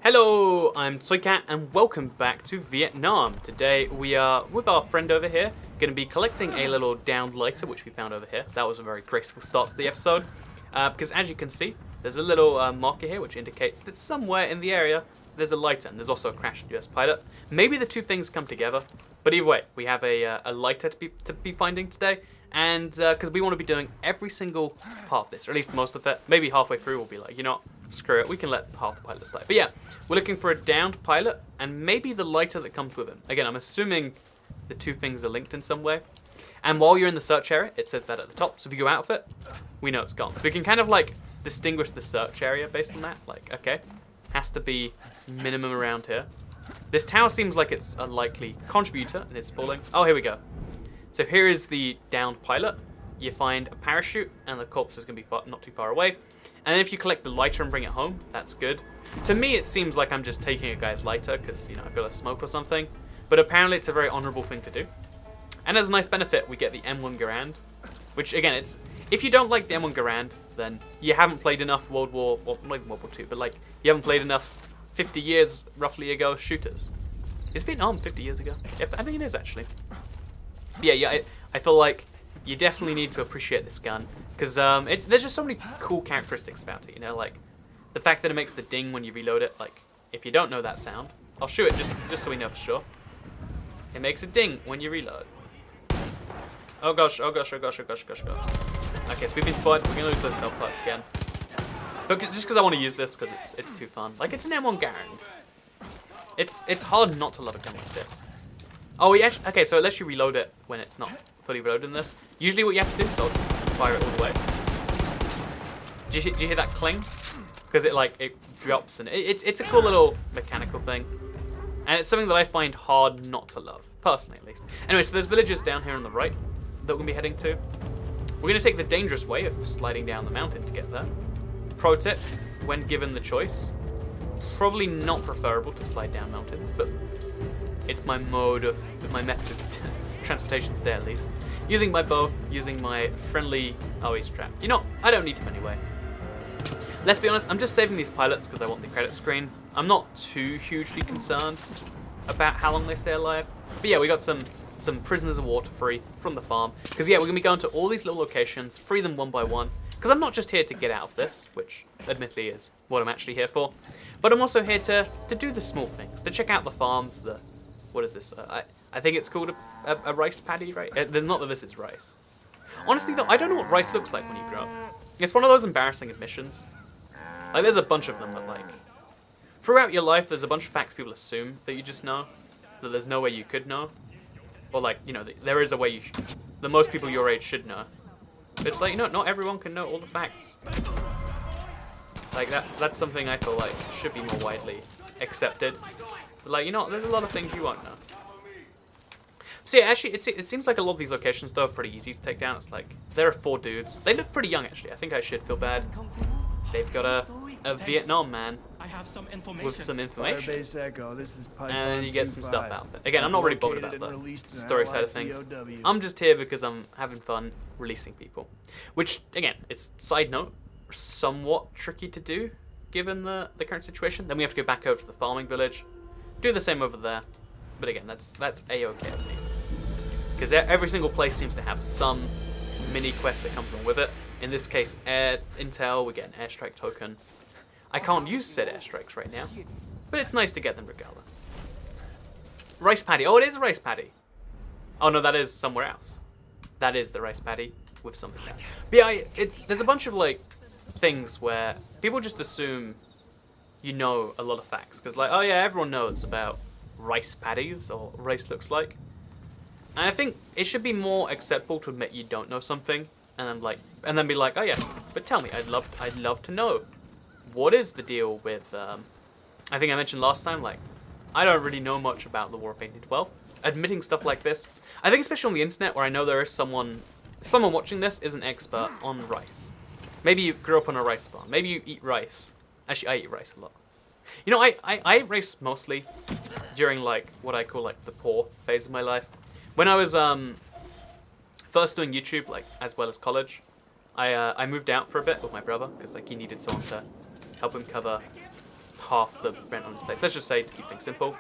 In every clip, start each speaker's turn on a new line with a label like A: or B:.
A: Hello, I'm Soycat and welcome back to Vietnam. Today we are with our friend over here, going to be collecting a little downed lighter which we found over here. That was a very graceful start to the episode, because as you can see, there's a little marker here which indicates that somewhere in the area there's a lighter, and there's also a crashed US pilot. Maybe the two things come together, but either way, we have a lighter to be finding today, and because we want to be doing every single part of this, or at least most of it. Maybe halfway through we'll be like, you know what? Screw it, we can let half the pilots die. But yeah, we're looking for a downed pilot and maybe the lighter that comes with him. Again, I'm assuming the two things are linked in some way. And while you're in the search area, it says that at the top. So if you go out of it, we know it's gone. So we can kind of like distinguish the search area based on that. Like, okay, has to be minimum around here. This tower seems like it's a likely contributor and it's falling. Oh, here we go. So here is the downed pilot. You find a parachute and the corpse is going to be not too far away. And then if you collect the lighter and bring it home, that's good. To me, it seems like I'm just taking a guy's lighter because, you know, I've got a smoke or something. But apparently it's a very honourable thing to do. And as a nice benefit, we get the M1 Garand. Which, again, it's... If you don't like the M1 Garand, then you haven't played enough World War... Well, not even World War II, but, like, you haven't played enough 50 years, roughly, ago shooters. Is Vietnam 50 years ago? Yeah, I think it is, actually. Yeah, I feel like you definitely need to appreciate this gun. Because there's just so many cool characteristics about it, you know, like the fact that it makes the ding when you reload it. Like, if you don't know that sound, I'll show it just so we know for sure. It makes a ding when you reload. Oh gosh, oh gosh, oh gosh, oh gosh, oh gosh, oh gosh. Okay, so we've been spotted. We're gonna lose those stealth parts again. But just because I want to use this, because it's too fun. Like, it's an M1 Garand. It's hard not to love a gun like this. Oh, yeah. Okay, so it lets you reload it when it's not fully reloaded in this. Usually, what you have to do is fire it all the way. Do you hear that cling? Because it drops, and it's a cool little mechanical thing, and it's something that I find hard not to love, personally at least. Anyway, so there's villages down here on the right that we're gonna be heading to. We're gonna take the dangerous way of sliding down the mountain to get there. Pro tip: when given the choice, probably not preferable to slide down mountains, but it's my method of transportation today at least. Using my bow, using my friendly... Oh, he's trapped. You know, I don't need him anyway. Let's be honest, I'm just saving these pilots because I want the credit screen. I'm not too hugely concerned about how long they stay alive. But yeah, we got some prisoners of war to free from the farm. Because yeah, we're going to be going to all these little locations, free them one by one. Because I'm not just here to get out of this, which admittedly is what I'm actually here for. But I'm also here to do the small things, to check out the farms, what is this? I think it's called a rice paddy, right? Not that this is rice. Honestly, though, I don't know what rice looks like when you grow up. It's one of those embarrassing admissions. Like, there's a bunch of them that, like... Throughout your life, there's a bunch of facts people assume that you just know. That there's no way you could know. Or, like, you know, there is a way that most people your age should know. But it's like, you know, not everyone can know all the facts. Like, that's something I feel like should be more widely accepted. But, like, you know, there's a lot of things you won't know. So yeah, actually, it seems like a lot of these locations, though, are pretty easy to take down. It's like, there are 4 dudes. They look pretty young, actually. I think I should feel bad. They've got a Vietnam man with some information. And then you get some stuff out of it. Again, I'm not really bothered about the story side of things. I'm just here because I'm having fun releasing people. Which, again, it's side note, somewhat tricky to do, given the current situation. Then we have to go back over to the farming village. Do the same over there. But again, that's A-okay with me. Because every single place seems to have some mini quest that comes along with it. In this case, air intel, we get an airstrike token. I can't use said airstrikes right now, but it's nice to get them regardless. Rice paddy. Oh, it is a rice paddy. Oh no, that is somewhere else. That is the rice paddy with something there. But yeah, there's a bunch of like things where people just assume you know a lot of facts. Because like, oh yeah, everyone knows about rice paddies or what rice looks like. And I think it should be more acceptable to admit you don't know something, and then be like, oh yeah, but tell me, I'd love to know. What is the deal with? I think I mentioned last time, like, I don't really know much about the War of 1812. Admitting stuff like this, I think especially on the internet, where I know there is someone watching this is an expert on rice. Maybe you grew up on a rice farm. Maybe you eat rice. Actually, I eat rice a lot. You know, I ate rice mostly during like what I call like the poor phase of my life. When I was first doing YouTube, like as well as college, I moved out for a bit with my brother because like he needed someone to help him cover half the rent on this place. Let's just say to keep things simple.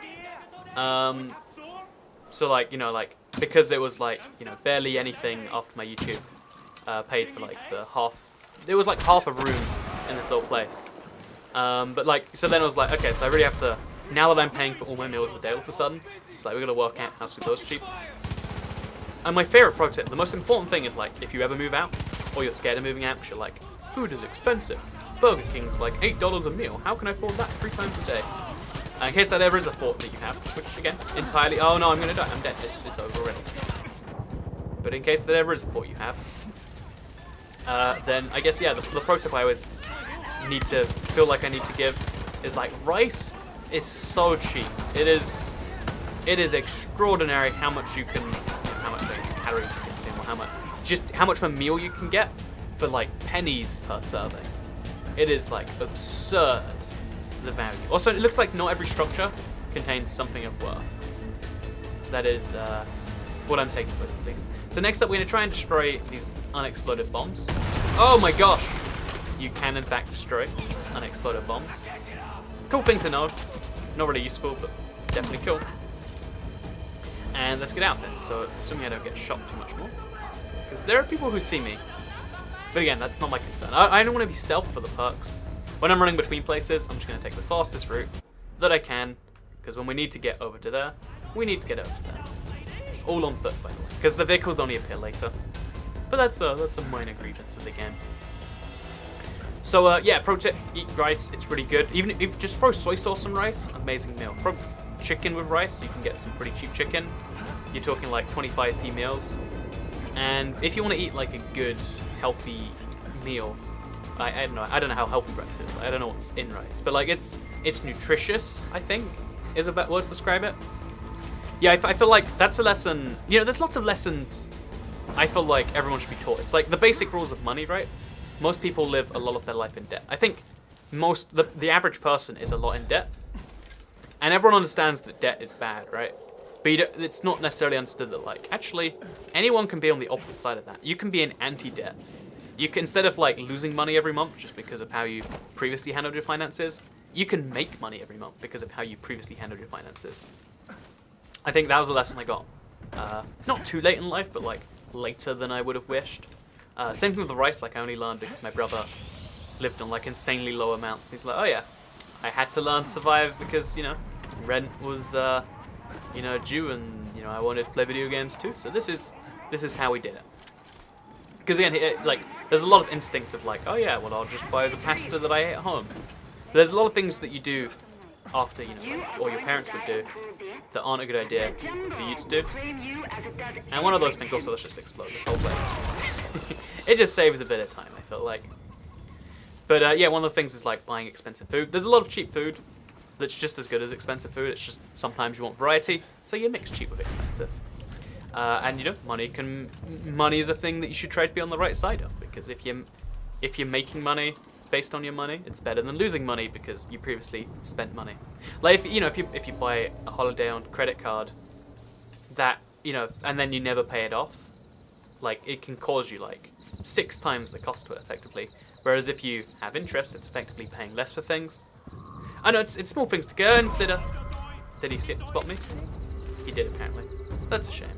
A: So like, you know, like, because it was like, you know, barely anything after my YouTube paid for like the half, it was like half a room in this little place. But like, so then I was like, okay, so I really have to, now that I'm paying for all my meals a day all of a sudden, it's like, we're going to work out how to do those cheap. And my favorite pro tip, the most important thing is like, if you ever move out, or you're scared of moving out because you're like, food is expensive. Burger King's like $8 a meal. How can I afford that 3 times a day? In case that ever is a thought that you have, which again, entirely, oh no, I'm going to die, I'm dead, it's over already. But in case that ever is a thought you have, then I guess, yeah, the pro tip I always feel like I need to give is like rice is so cheap. It is extraordinary how much you can, how much calories you consume, or how much of a meal you can get for like pennies per serving. It is like absurd, the value. Also, it looks like not every structure contains something of worth. That is what I'm taking from this at least. So next up, we're going to try and destroy these unexploded bombs. Oh my gosh! You can in fact destroy unexploded bombs. Cool thing to know. Not really useful, but definitely cool. And let's get out then. So assuming I don't get shot too much more. Because there are people who see me. But again, that's not my concern. I don't want to be stealth for the perks. When I'm running between places, I'm just going to take the fastest route that I can. Because when we need to get over to there, we need to get over to there. All on foot, by the way. Because the vehicles only appear later. But that's a minor grievance of the game. So yeah, pro tip, eat rice, it's really good. Even if you just throw soy sauce on rice, amazing meal. Throw chicken with rice, you can get some pretty cheap chicken. You're talking like 25p meals. And if you want to eat like a good, healthy meal, I don't know how healthy rice is. I don't know what's in rice, but like it's nutritious, I think, is a better word to describe it. Yeah, I feel like that's a lesson. You know, there's lots of lessons I feel like everyone should be taught. It's like the basic rules of money, right? Most people live a lot of their life in debt. I think the average person is a lot in debt. And everyone understands that debt is bad, right? But it's not necessarily understood that, like, actually, anyone can be on the opposite side of that. You can be an anti-debt. You can, instead of, like, losing money every month just because of how you previously handled your finances, you can make money every month because of how you previously handled your finances. I think that was a lesson I got. Not too late in life, but, like, later than I would have wished. Same thing with the rice, like, I only learned because my brother lived on, like, insanely low amounts. And he's like, oh, yeah, I had to learn to survive because, you know, rent was, you know, due, and, you know, I wanted to play video games too. So this is how we did it. Because, again, like, there's a lot of instincts of, like, oh, yeah, well, I'll just buy the pasta that I ate at home. There's a lot of things that you do after, you know, like, or your parents would do that aren't a good idea for you to do. And one of those things also, let's just explode this whole place. It just saves a bit of time, I feel like. But yeah, one of the things is like buying expensive food. There's a lot of cheap food that's just as good as expensive food. It's just sometimes you want variety, so you mix cheap with expensive. And you know, money is a thing that you should try to be on the right side of, because if you're making money based on your money, it's better than losing money because you previously spent money. Like if you buy a holiday on credit card, that, you know, and then you never pay it off, like it can cause you like 6 times the cost of it effectively. Whereas if you have interest, it's effectively paying less for things. I know it's small things to consider. Did he spot me? He did apparently. That's a shame.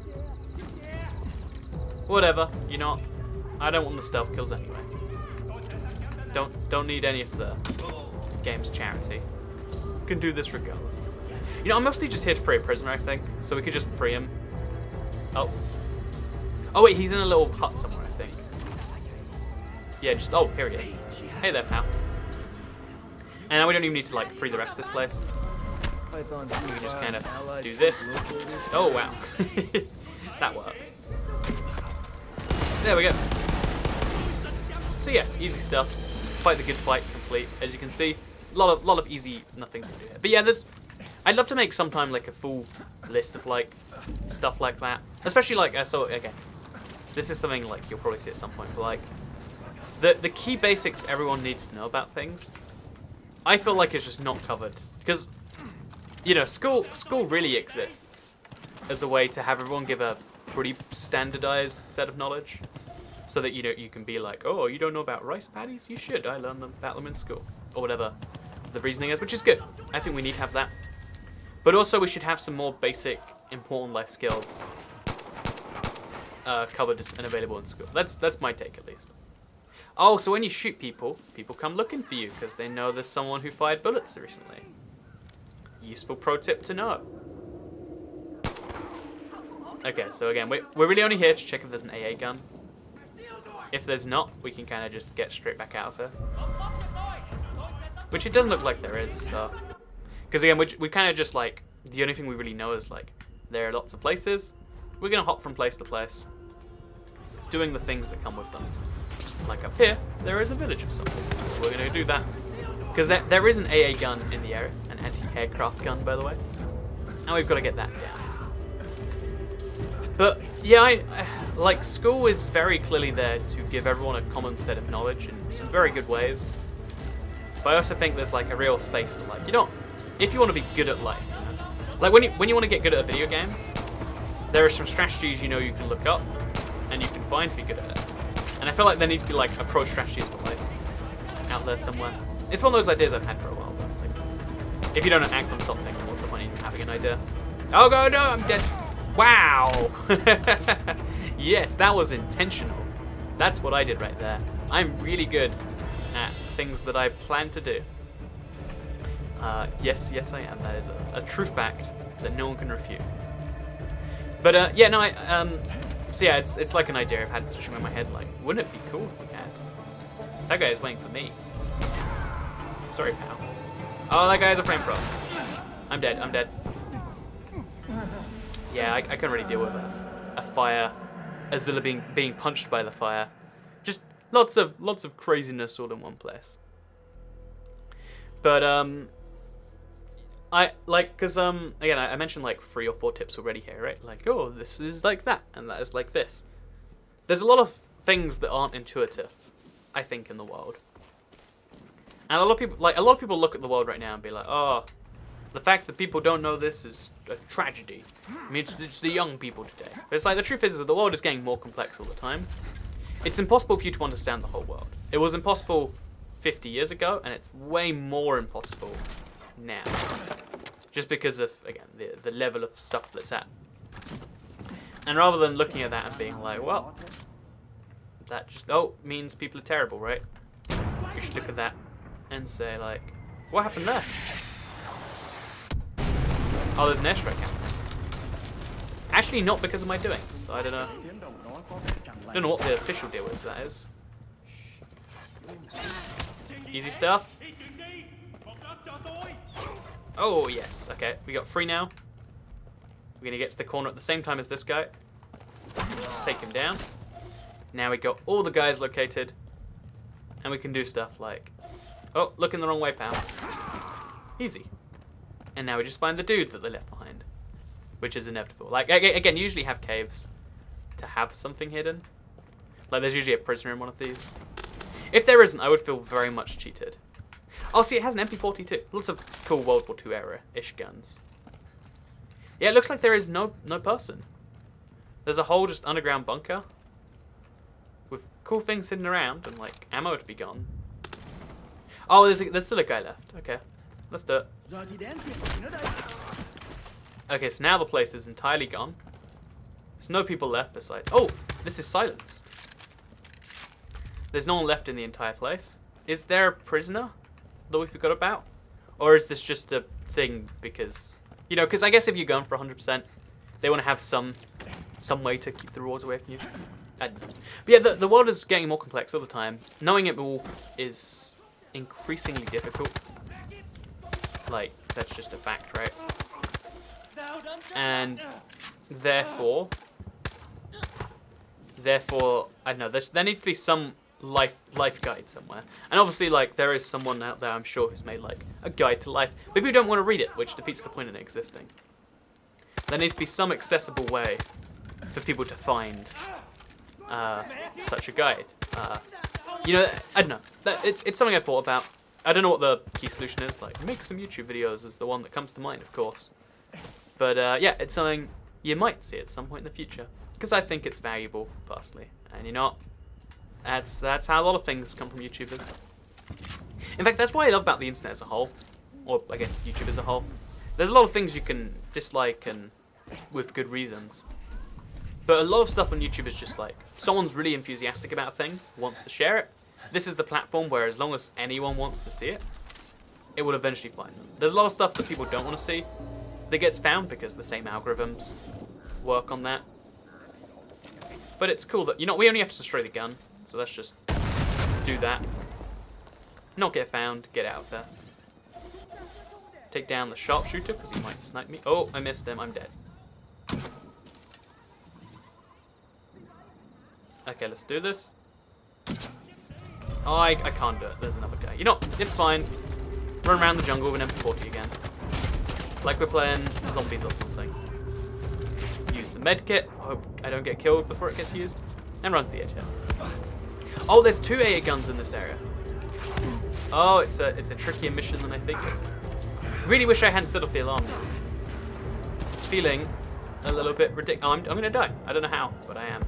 A: Whatever, you know, I don't want the stealth kills anyway. Don't need any of the game's charity. Can do this regardless. You know, I'm mostly just here to free a prisoner, I think, so we could just free him. Oh wait, he's in a little hut somewhere, I think. Yeah, just, oh, here he is. Hey there, pal. And now we don't even need to, like, free the rest of this place. We can just kind of do this. Oh, wow. That worked. There we go. So yeah, easy stuff. Fight the good fight, complete. As you can see, a lot of easy nothings to do here. But yeah, I'd love to make sometime, like, a full list of, like, stuff like that. Especially, like, so, again, this is something, like, you'll probably see at some point, but, like, the key basics everyone needs to know about things, I feel like it's just not covered. Because, you know, school really exists as a way to have everyone give a pretty standardized set of knowledge. So that, you know, you can be like, oh, you don't know about rice paddies? You should. I learned about them in school. Or whatever the reasoning is, which is good. I think we need to have that. But also we should have some more basic, important life skills covered and available in school. That's my take, at least. Oh, so when you shoot people, people come looking for you because they know there's someone who fired bullets recently. Useful pro tip to know. Okay, so again, we're really only here to check if there's an AA gun. If there's not, we can kind of just get straight back out of here. Which it doesn't look like there is, so... Because again, we kind of just like, the only thing we really know is like, there are lots of places. We're going to hop from place to place, doing the things that come with them. Like up here, there is a village of something, so we're going to do that. Because there is an AA gun in the area, an anti-aircraft gun, by the way. And we've got to get that down. But, yeah, like, school is very clearly there to give everyone a common set of knowledge in some very good ways. But I also think there's, like, a real space for, like, you know, if you want to be good at life, you know? Like, when you want to get good at a video game, there are some strategies you know you can look up, and you can find to be good at it. And I feel like there needs to be, like, approach strategies for life out there somewhere. It's one of those ideas I've had for a while, but, like, if you don't act on something, what's the point in having an idea? Oh, God, no, I'm dead. Wow! Yes, that was intentional. That's what I did right there. I'm really good at things that I plan to do. Yes, I am. That is a true fact that no one can refute. But yeah, no, so yeah, it's like an idea I've had switching in my head. Like, wouldn't it be cool if we had? That guy is waiting for me. Sorry, pal. Oh, that guy's a frame pro. I'm dead. I'm dead. Yeah, I couldn't really deal with a fire, as well as being punched by the fire. Just lots of craziness all in one place. But I like, cause again, I mentioned like 3 or 4 tips already here, right? Like, oh, this is like that, and that is like this. There's a lot of things that aren't intuitive, I think, in the world. And a lot of people look at the world right now and be like, oh, the fact that people don't know this is a tragedy. I mean, it's the young people today. But it's like, the truth is that the world is getting more complex all the time. It's impossible for you to understand the whole world. It was impossible 50 years ago, and it's way more impossible now. Just because of, again, the level of stuff that's at. And rather than looking at that and being like, well, that just, means people are terrible, right? You should look at that and say, like, what happened there? Oh, there's an airstrike happening. Actually, not because of my doing, so I don't know. I don't know what the official deal is, that is. Easy stuff. Oh, yes. Okay, we got 3 now. We're going to get to the corner at the same time as this guy. Take him down. Now we got all the guys located. And we can do stuff like... Oh, looking the wrong way, pal. Easy. And now we just find the dude that they left behind. Which is inevitable. Like, again, you usually have caves to have something hidden. Like, there's usually a prisoner in one of these. If there isn't, I would feel very much cheated. Oh, see, it has an MP40 too. Lots of cool World War II era-ish guns. Yeah, it looks like there is no person. There's a whole just underground bunker with cool things hidden around and, like, ammo to be gone. Oh, there's still a guy left. Okay, let's do it. Okay, so now the place is entirely gone. There's no people left besides... Oh, this is silenced. There's no one left in the entire place. Is there a prisoner that we forgot about? Or is this just a thing because... You know, because I guess if you're going for 100%, they want to have some way to keep the rewards away from you. But yeah, the world is getting more complex all the time. Knowing it all is increasingly difficult. Like, that's just a fact, right? And therefore, I don't know, there needs to be some life guide somewhere. And obviously, like, there is someone out there, I'm sure, who's made, like, a guide to life. But people don't want to read it, which defeats the point in it existing. There needs to be some accessible way for people to find such a guide. You know, I don't know. It's something I've thought about. I don't know what the key solution is. Like, make some YouTube videos is the one that comes to mind, of course. But yeah, it's something you might see at some point in the future. Because I think it's valuable, personally. And you know what? That's how a lot of things come from YouTubers. In fact, that's what I love about the internet as a whole, or I guess YouTube as a whole. There's a lot of things you can dislike and with good reasons. But a lot of stuff on YouTube is just like, someone's really enthusiastic about a thing, wants to share it. This is the platform where as long as anyone wants to see it, it will eventually find them. There's a lot of stuff that people don't want to see that gets found because the same algorithms work on that. But it's cool that, you know, we only have to destroy the gun, so let's just do that. Not get found, get out of there. Take down the sharpshooter because he might snipe me. Oh, I missed him, I'm dead. Okay, let's do this. Oh, I can't do it. There's another guy. You know, it's fine. Run around the jungle with an M40 again. Like we're playing zombies or something. Use the med kit. Hope I don't get killed before it gets used. And run to the edge here. Oh, there's 2 AA guns in this area. Oh, it's a trickier mission than I figured. Really wish I hadn't set off the alarm now. Feeling a little bit ridiculous. Oh, I'm gonna die. I don't know how, but I am.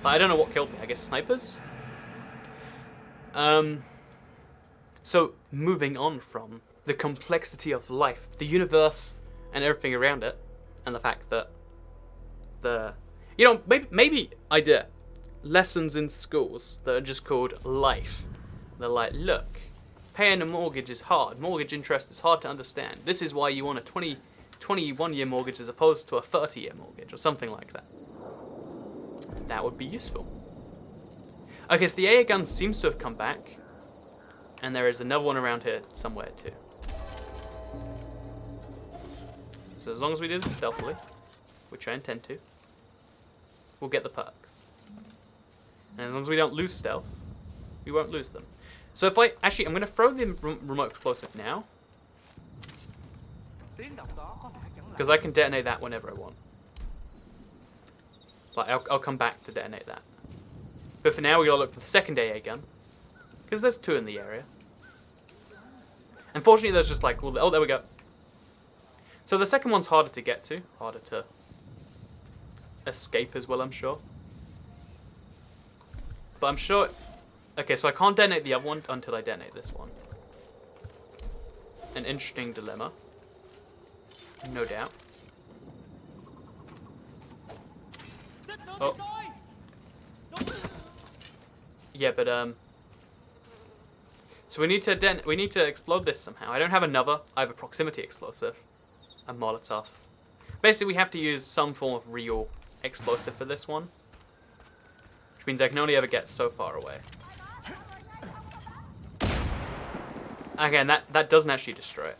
A: But I don't know what killed me. I guess snipers? So, moving on from the complexity of life, the universe, and everything around it, and the fact that you know, maybe idea lessons in schools that are just called life. They're like, look, paying a mortgage is hard. Mortgage interest is hard to understand. This is why you want a 21-year mortgage as opposed to a 30-year mortgage, or something like that. That would be useful. Okay, so the AA gun seems to have come back. And there is another one around here somewhere too. So as long as we do this stealthily, which I intend to, we'll get the perks. And as long as we don't lose stealth, we won't lose them. So if I... Actually, I'm going to throw the remote explosive now. Because I can detonate that whenever I want. Like, I'll come back to detonate that. But for now, we gotta look for the second AA gun. Because there's 2 in the area. Unfortunately, there's just like... Well, oh, there we go. So the second one's harder to get to. Harder to escape as well, I'm sure. But I'm sure... Okay, so I can't detonate the other one until I detonate this one. An interesting dilemma. No doubt. Oh. Yeah, but so we need to explode this somehow. I don't have another. I have a proximity explosive, a Molotov. Basically, we have to use some form of real explosive for this one, which means I can only ever get so far away. Again, that doesn't actually destroy it.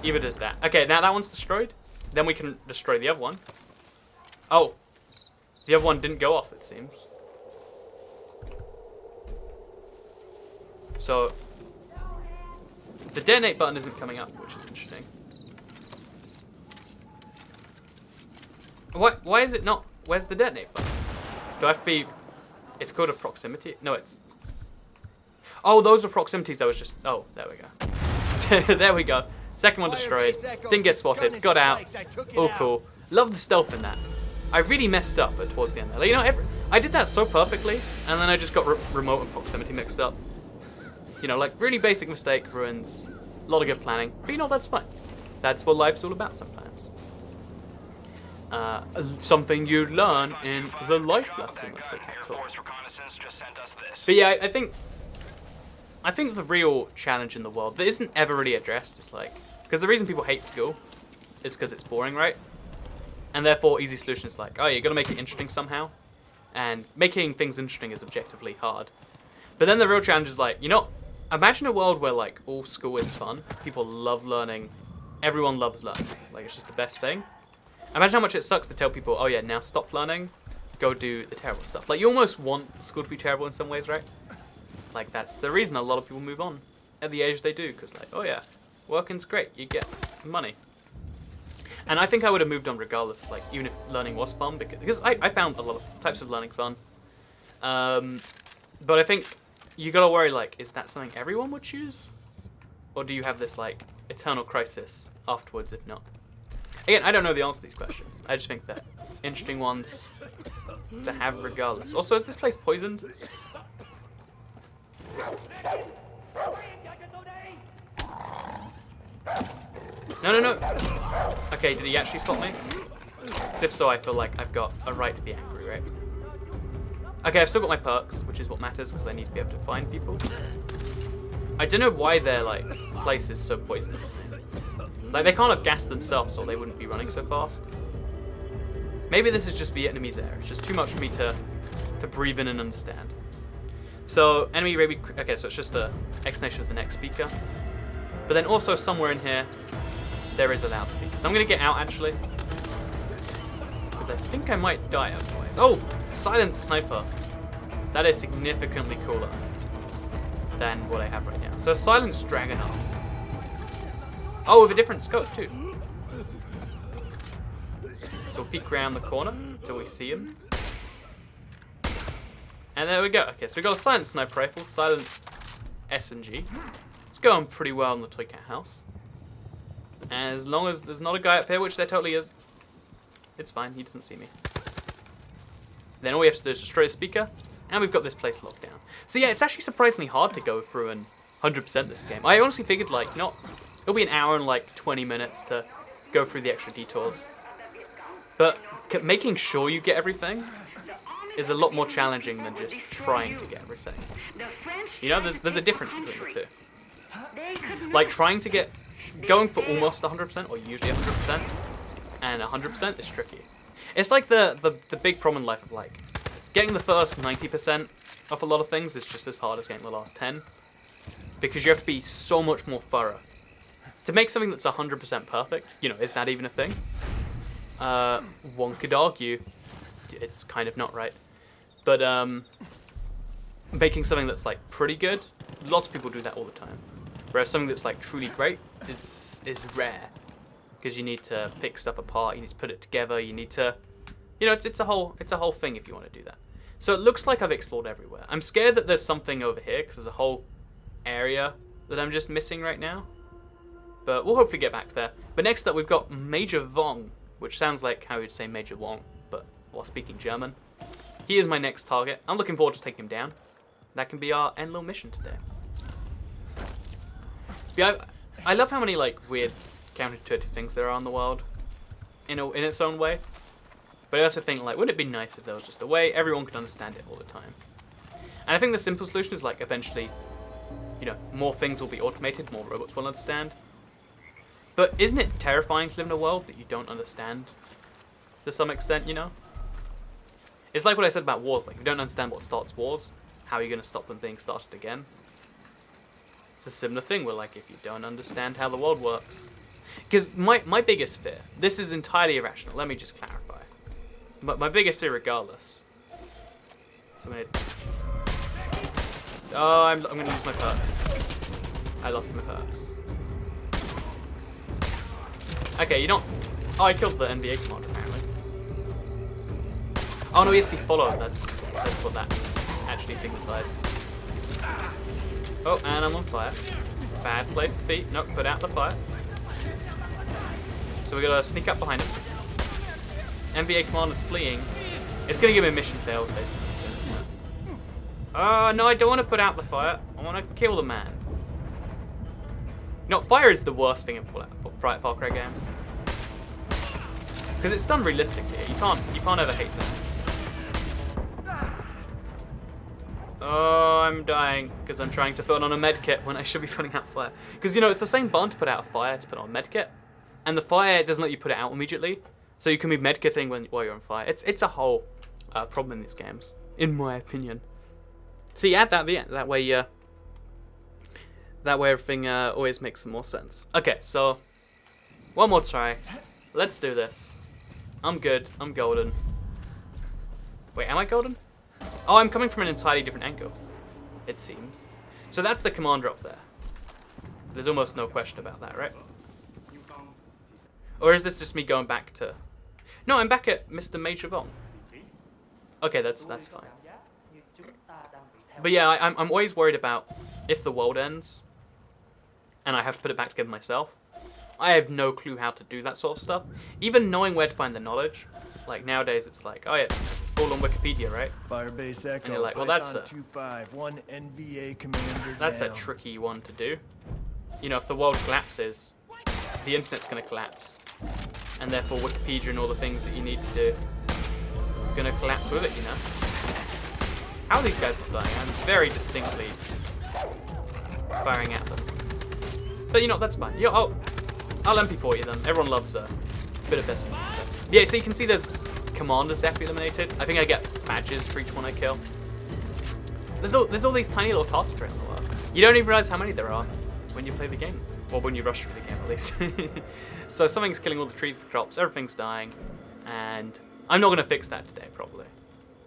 A: Either does that. Okay, now that one's destroyed. Then we can destroy the other one. Oh. The other one didn't go off, it seems. So, the detonate button isn't coming up, which is interesting. Why is it not? Where's the detonate button? Do I have to be... It's called a proximity? No, it's... Oh, those are proximities I was just... Oh, there we go. There we go. Second one destroyed. Didn't get spotted. Got out. All cool. Love the stealth in that. I really messed up towards the end there. Like, you know, I did that so perfectly, and then I just got remote and proximity mixed up. You know, like, really basic mistake ruins a lot of good planning. But you know, that's fine. That's what life's all about sometimes. Something you learn in the life lesson that we can talk. But yeah, I think the real challenge in the world that isn't ever really addressed is like... Because the reason people hate school is because it's boring, right? And therefore, easy solution is like, oh, you got to make it interesting somehow. And making things interesting is objectively hard. But then the real challenge is like, you know, imagine a world where like all school is fun. People love learning. Everyone loves learning. Like, it's just the best thing. Imagine how much it sucks to tell people, oh yeah, now stop learning. Go do the terrible stuff. Like, you almost want school to be terrible in some ways, right? Like, that's the reason a lot of people move on at the age they do. Because like, oh yeah, working's great. You get money. And I think I would have moved on regardless, like, even if learning was fun, because I found a lot of types of learning fun. But I think you gotta worry, like, is that something everyone would choose? Or do you have this, like, eternal crisis afterwards if not? Again, I don't know the answer to these questions. I just think that interesting ones to have regardless. Also, is this place poisoned? No, no, no. Okay, did he actually spot me? Because if so, I feel like I've got a right to be angry, right? Okay, I've still got my perks, which is what matters, because I need to be able to find people. I don't know why their, like, place is so poisonous to me. Like, they can't have gassed themselves, or they wouldn't be running so fast. Maybe this is just Vietnamese air. It's just too much for me to breathe in and understand. So, enemy rabies... Okay, so it's just an explanation of the next speaker. But then also somewhere in here, there is a loudspeaker. So I'm going to get out, actually. Because I think I might die otherwise. Oh! Silent Sniper. That is significantly cooler than what I have right now. So Silence Dragonov. Oh, with a different scope, too. So we'll peek around the corner until we see him. And there we go. Okay, so we got a Silenced Sniper Rifle, Silenced SMG. It's going pretty well in the Toy Cat house. As long as there's not a guy up here, which there totally is, it's fine, he doesn't see me. Then all we have to do is destroy the speaker, and we've got this place locked down. So yeah, it's actually surprisingly hard to go through and 100% this game. I honestly figured, like, it'll be an hour and like 20 minutes to go through the extra detours. But making sure you get everything is a lot more challenging than just trying to get everything. You know, there's a difference between the two. Like, going for almost 100%, or usually 100%, and 100% is tricky. It's like the big problem in life of, like, getting the first 90% of a lot of things is just as hard as getting the last 10. Because you have to be so much more thorough. To make something that's 100% perfect, is that even a thing? One could argue it's kind of not right. But making something that's, like, pretty good, lots of people do that all the time. Whereas something that's, like, truly great is rare. Because you need to pick stuff apart, you need to put it together, you need to... it's a whole thing if you want to do that. So it looks like I've explored everywhere. I'm scared that there's something over here, because there's a whole area that I'm just missing right now. But we'll hopefully get back there. But next up we've got Major Wong, which sounds like how you'd say Major Wong, but while speaking German. He is my next target. I'm looking forward to taking him down. That can be our end little mission today. Yeah, I love how many, like, weird counterintuitive things there are in the world, in its own way. But I also think, like, wouldn't it be nice if there was just a way everyone could understand it all the time? And I think the simple solution is, like, eventually, more things will be automated, more robots will understand. But isn't it terrifying to live in a world that you don't understand to some extent, It's like what I said about wars. Like, if you don't understand what starts wars, how are you going to stop them being started again? It's a similar thing where, like, if you don't understand how the world works... Because my biggest fear, this is entirely irrational, let me just clarify. But my biggest fear regardless. So I'm going to lose my perks. I lost my perks. Okay, Oh, I killed the NBA commander apparently. Oh no, he has to be followed, that's what that actually signifies. Oh, and I'm on fire. Bad place to be. Nope, put out the fire. So we gotta sneak up behind him. NBA commander's fleeing. It's gonna give me a mission fail basically. No, I don't want to put out the fire. I want to kill the man. Fire is the worst thing in Far Cry games. Because it's done realistically. You can't ever hate that. Oh, I'm dying because I'm trying to put on a medkit when I should be putting out fire. Because, it's the same bond to put out a fire to put on a medkit. And the fire doesn't let you put it out immediately. So you can be medkitting while you're on fire. It's a whole problem in these games, in my opinion. So you add that at the end. That way everything always makes some more sense. Okay, so one more try. Let's do this. I'm good. I'm golden. Wait, am I golden? Oh, I'm coming from an entirely different angle, it seems. So that's the commander up there. There's almost no question about that, right? Or is this just me going back to... No, I'm back at Mr. Major Wong. Okay, that's fine. But yeah, I'm always worried about if the world ends and I have to put it back together myself. I have no clue how to do that sort of stuff. Even knowing where to find the knowledge. Like, nowadays it's like, oh yeah, all on Wikipedia, right?
B: Firebase Echo.
A: And you're like, well, that's a
B: 251 NVA commander
A: that's a
B: down.
A: tricky one to do. You know, if the world collapses, the internet's going to collapse, and therefore Wikipedia and all the things that you need to do are going to collapse with it. You know. How are these guys not dying? I'm very distinctly firing at them. But you know, that's fine. You know, I'll MP4 you them. Everyone loves a bit of best stuff. Yeah, so you can see there's commanders that have to be eliminated. I think I get badges for each one I kill. There's all these tiny little tasks around the world. You don't even realize how many there are when you play the game. Or when you rush through the game, at least. So something's killing all the trees, the crops, everything's dying. And I'm not going to fix that today, probably.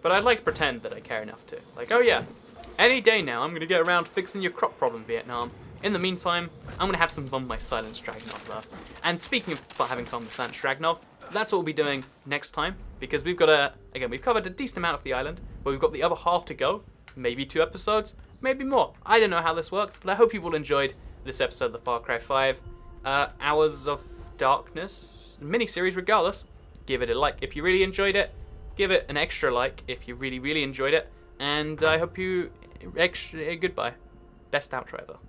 A: But I'd like to pretend that I care enough to. Like, oh yeah, any day now I'm going to get around to fixing your crop problem, Vietnam. In the meantime, I'm going to have some fun with my Silence Dragunov, though. And speaking of having fun with Silence Dragunov, that's what we'll be doing next time. Because we've got again, we've covered a decent amount of the island, but we've got the other half to go. Maybe 2 episodes, maybe more. I don't know how this works, but I hope you've all enjoyed this episode of the Far Cry 5 Hours of Darkness mini-series regardless. Give it a like if you really enjoyed it. Give it an extra like if you really, really enjoyed it. And I hope you... goodbye. Best outro ever.